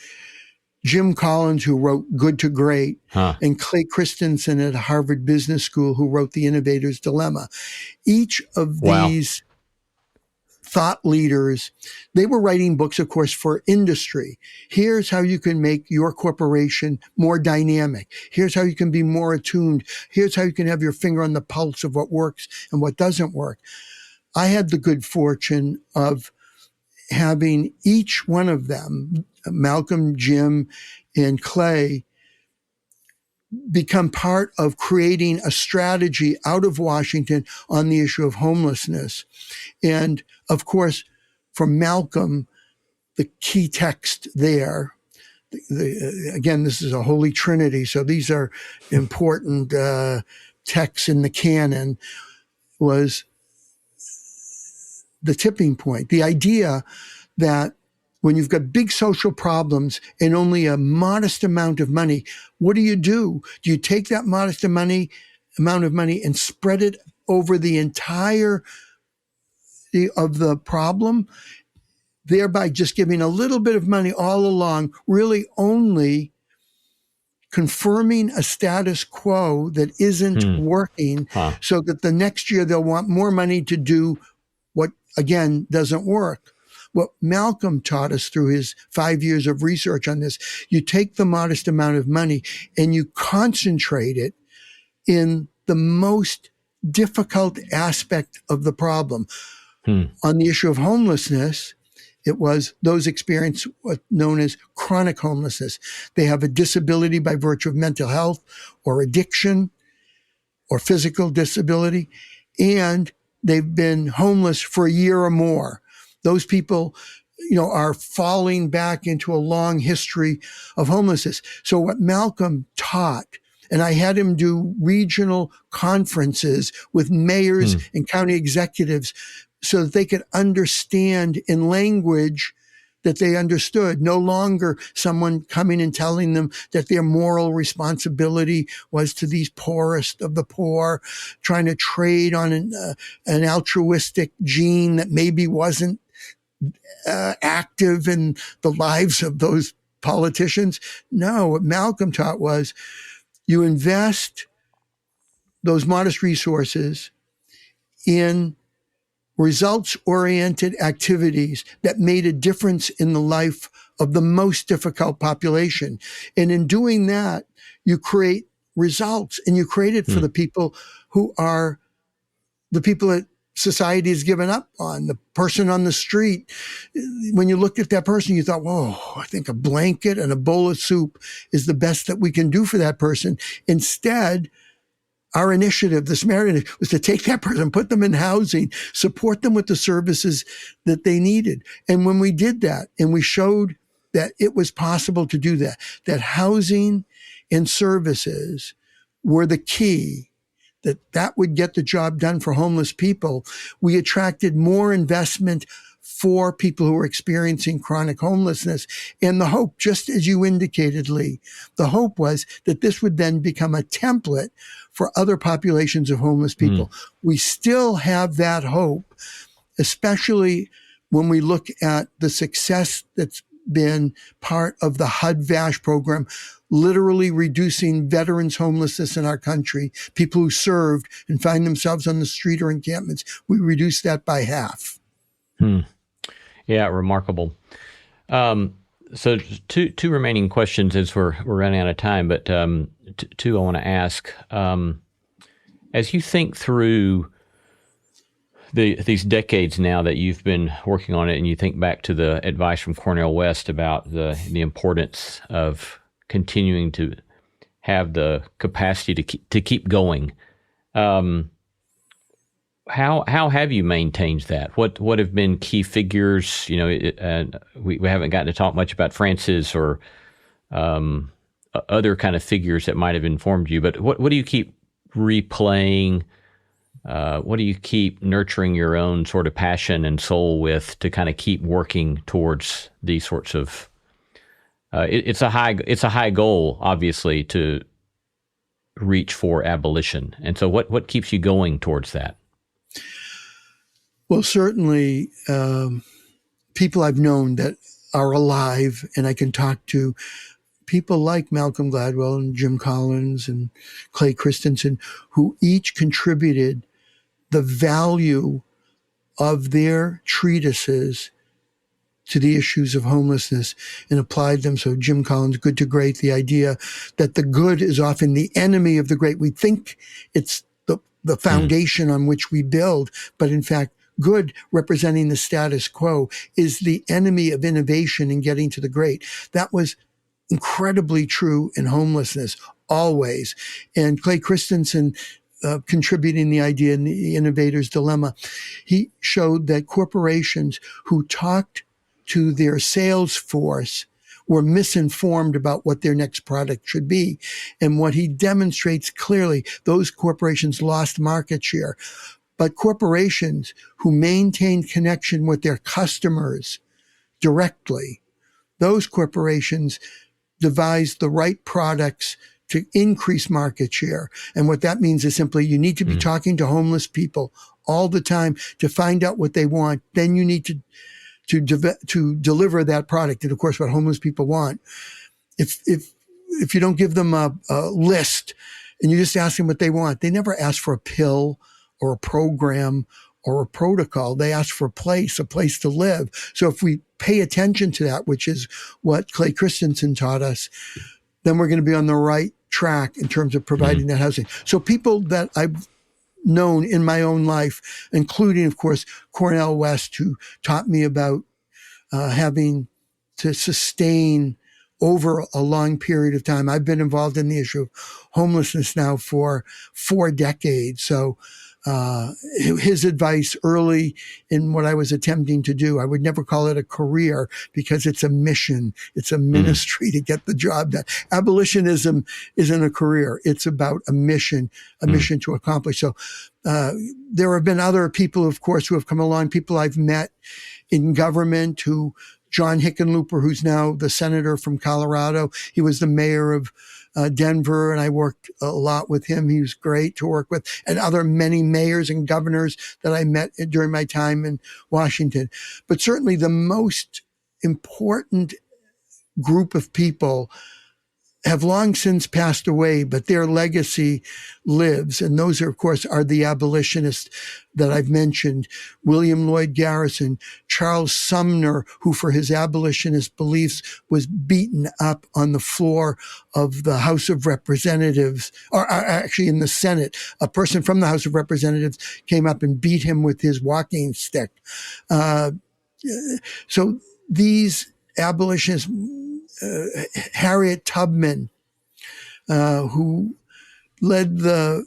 Jim Collins, who wrote Good to Great, and Clay Christensen at Harvard Business School, who wrote The Innovator's Dilemma. Each of these thought leaders. They were writing books, of course, for industry. Here's how you can make your corporation more dynamic. Here's how you can be more attuned. Here's how you can have your finger on the pulse of what works and what doesn't work. I had the good fortune of having each one of them, Malcolm, Jim, and Clay, become part of creating a strategy out of Washington on the issue of homelessness. And of course, for Malcolm, the key text there, again, this is a holy trinity, so these are important texts in the canon, was the tipping point. The idea that when you've got big social problems and only a modest amount of money, what do? Do you take that modest amount of money and spread it over the entire of the problem, thereby just giving a little bit of money all along, really only confirming a status quo that isn't working, so that the next year they'll want more money to do what, again, doesn't work. What Malcolm taught us through his 5 years of research on this, you take the modest amount of money and you concentrate it in the most difficult aspect of the problem. On the issue of homelessness, it was those experience what's known as chronic homelessness. They have a disability by virtue of mental health or addiction or physical disability, and they've been homeless for a year or more. Those people, are falling back into a long history of homelessness. So what Malcolm taught, and I had him do regional conferences with mayors and county executives so that they could understand in language that they understood. No longer someone coming and telling them that their moral responsibility was to these poorest of the poor, trying to trade on an altruistic gene that maybe wasn't active in the lives of those politicians. No, what Malcolm taught was you invest those modest resources in results-oriented activities that made a difference in the life of the most difficult population. And in doing that, you create results, and you create it for the people who are the people that society has given up on. The person on the street, when you looked at that person, you thought, whoa, I think a blanket and a bowl of soup is the best that we can do for that person. Instead, our initiative, the Samaritan, was to take that person, put them in housing, support them with the services that they needed. And when we did that, and we showed that it was possible to do that, that housing and services were the key, that would get the job done for homeless people, we attracted more investment for people who are experiencing chronic homelessness. And the hope, just as you indicated, Lee, the hope was that this would then become a template for other populations of homeless people. We still have that hope, especially when we look at the success that's been part of the HUD-VASH program, literally reducing veterans' homelessness in our country, people who served and find themselves on the street or encampments. We reduced that by half. Yeah, remarkable. So two remaining questions as we're running out of time, but two I want to ask. As you think through these decades now that you've been working on it, and you think back to the advice from Cornel West about the importance of continuing to have the capacity to keep going, how have you maintained that? What have been key figures? We haven't gotten to talk much about Francis or other kind of figures that might have informed you, but what do you keep replaying? What do you keep nurturing your own sort of passion and soul with to kind of keep working towards these sorts of? It's a high goal, obviously, to reach for abolition, and so what keeps you going towards that? Well, certainly, people I've known that are alive, and I can talk to people like Malcolm Gladwell and Jim Collins and Clay Christensen, who each contributed the value of their treatises to the issues of homelessness and applied them. So Jim Collins' Good to Great, the idea that the good is often the enemy of the great. We think it's the foundation on which we build, but in fact, good, representing the status quo, is the enemy of innovation in getting to the great. That was incredibly true in homelessness, always. And Clay Christensen, contributing the idea in The Innovator's Dilemma, he showed that corporations who talked to their sales force were misinformed about what their next product should be. And what he demonstrates clearly, those corporations lost market share. But corporations who maintained connection with their customers directly, those corporations devised the right products to increase market share. And what that means is simply you need to be talking to homeless people all the time to find out what they want. Then you need to deliver that product. And of course, what homeless people want, if you don't give them a list and you just ask them what they want, they never ask for a pill or a program or a protocol. They ask for a place to live. So if we pay attention to that, which is what Clay Christensen taught us, then we're going to be on the right track in terms of providing that housing. So people that I've known in my own life, including, of course, Cornel West, who taught me about having to sustain over a long period of time. I've been involved in the issue of homelessness now for 4 decades. So his advice early in what I was attempting to do, I would never call it a career because it's a mission. It's a ministry to get the job done. Abolitionism isn't a career. It's about a mission to accomplish. So there have been other people, of course, who have come along, people I've met in government who, John Hickenlooper, who's now the senator from Colorado. He was the mayor of Denver, and I worked a lot with him. He was great to work with, and other many mayors and governors that I met during my time in Washington. But certainly the most important group of people have long since passed away, but their legacy lives. And those are, of course, are the abolitionists that I've mentioned. William Lloyd Garrison, Charles Sumner, who for his abolitionist beliefs was beaten up on the floor of the House of Representatives, or actually in the Senate. A person from the House of Representatives came up and beat him with his walking stick. So these abolitionists, Harriet Tubman, who led a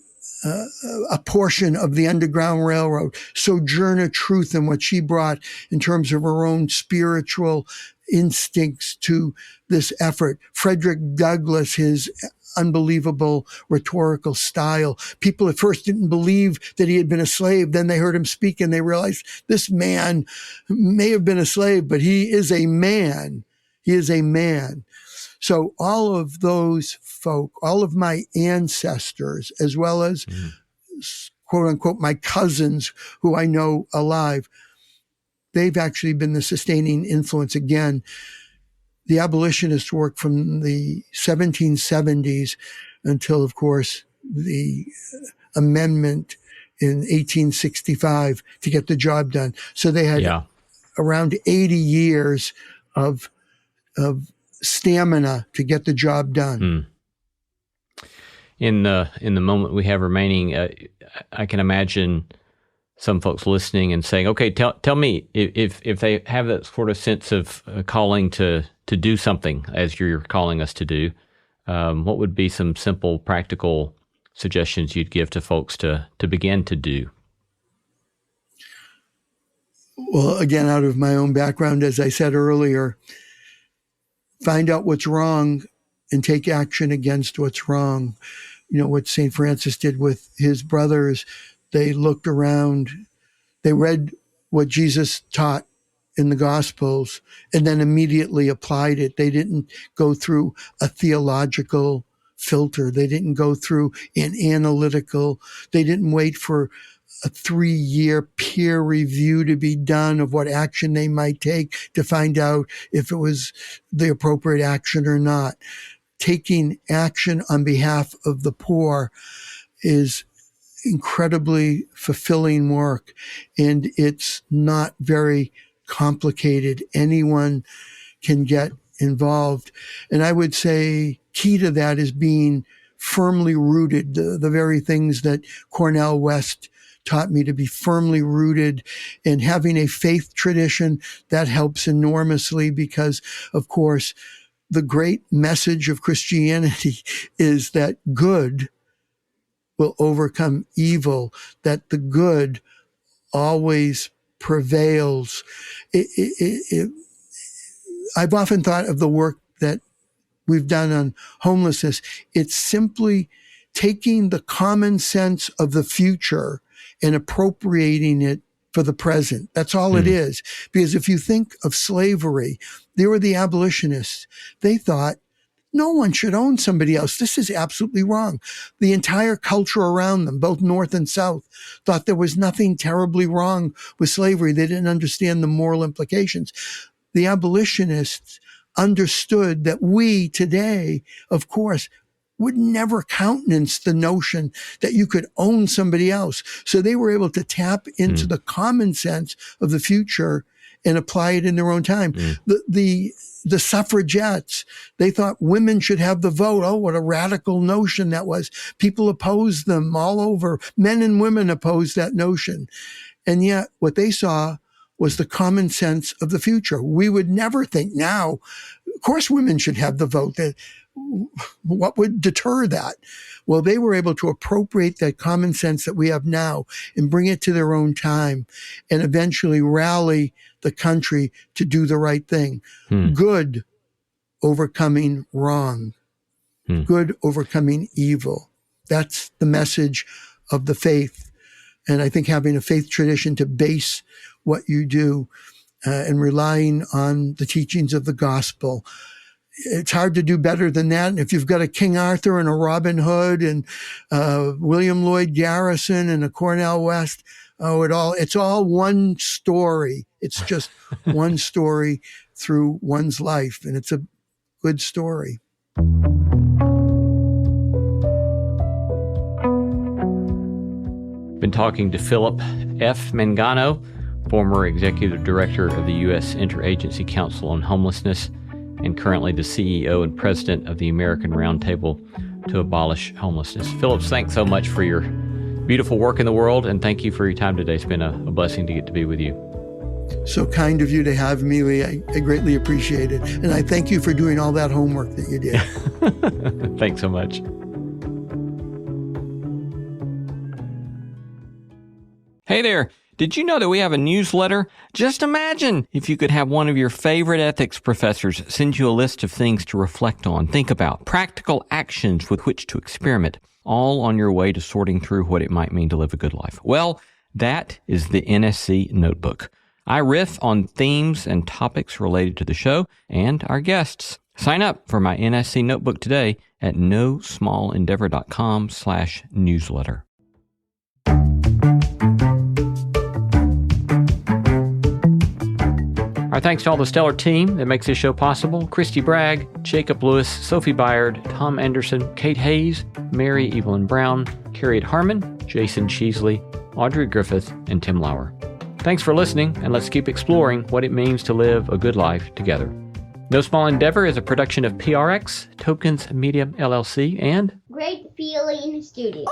portion of the Underground Railroad, Sojourner Truth and what she brought in terms of her own spiritual instincts to this effort. Frederick Douglass, his unbelievable rhetorical style. People at first didn't believe that he had been a slave. Then they heard him speak and they realized this man may have been a slave, but he is a man. He is a man. So all of those folk, all of my ancestors, as well as quote unquote, my cousins who I know alive, they've actually been the sustaining influence. Again, the abolitionist work from the 1770s until, of course, the amendment in 1865 to get the job done. So they had around 80 years of stamina to get the job done. In the moment we have remaining, I can imagine some folks listening and saying, "Okay, tell me if they have that sort of sense of calling to do something as you're calling us to do, what would be some simple, practical suggestions you'd give to folks to begin to do?" Well, again, out of my own background, as I said earlier, find out what's wrong and take action against what's wrong. You know, what St. Francis did with his brothers, they looked around, they read what Jesus taught in the Gospels and then immediately applied it. They didn't go through a theological filter. They didn't go through an analytical, they didn't wait for a 3-year peer review to be done of what action they might take to find out if it was the appropriate action or not. Taking action on behalf of the poor is incredibly fulfilling work, and it's not very complicated. Anyone can get involved. And I would say key to that is being firmly rooted, the very things that Cornel West taught me, to be firmly rooted, and having a faith tradition that helps enormously, because of course the great message of Christianity is that good will overcome evil, that the good always prevails. I've often thought of the work that we've done on homelessness. It's simply taking the common sense of the future and appropriating it for the present. That's all it is. Because if you think of slavery, they were the abolitionists. They thought no one should own somebody else. This is absolutely wrong. The entire culture around them, both North and South, thought there was nothing terribly wrong with slavery. They didn't understand the moral implications. The abolitionists understood that we today, of course, would never countenance the notion that you could own somebody else. So they were able to tap into the common sense of the future and apply it in their own time. The suffragettes, they thought women should have the vote. Oh, what a radical notion that was. People opposed them all over. Men and women opposed that notion. And yet what they saw was the common sense of the future. We would never think now, of course women should have the vote. What would deter that? Well, they were able to appropriate that common sense that we have now and bring it to their own time, and eventually rally the country to do the right thing. Good overcoming wrong. Good overcoming evil. That's the message of the faith. And I think having a faith tradition to base what you do and relying on the teachings of the gospel, it's hard to do better than that. And if you've got a King Arthur and a Robin Hood and William Lloyd Garrison and a Cornel West, it's all one story. It's just one story through one's life, and it's a good story. Been talking to Philip F. Mangano, former executive director of the U.S. Interagency Council on Homelessness, and currently the CEO and president of the American Roundtable to Abolish Homelessness. Philip, thanks so much for your beautiful work in the world, and thank you for your time today. It's been a blessing to get to be with you. So kind of you to have me, Lee. I greatly appreciate it. And I thank you for doing all that homework that you did. Thanks so much. Hey there. Did you know that we have a newsletter? Just imagine if you could have one of your favorite ethics professors send you a list of things to reflect on, think about, practical actions with which to experiment, all on your way to sorting through what it might mean to live a good life. Well, that is the NSC Notebook. I riff on themes and topics related to the show and our guests. Sign up for my NSC Notebook today at nosmallendeavor.com/newsletter. Our thanks to all the stellar team that makes this show possible: Christy Bragg, Jacob Lewis, Sophie Byard, Tom Anderson, Kate Hayes, Mary Evelyn Brown, Harriet Harmon, Jason Cheesley, Audrey Griffith, and Tim Lauer. Thanks for listening, and let's keep exploring what it means to live a good life together. No Small Endeavor is a production of PRX, Tokens Media LLC, and Great Feeling Studio.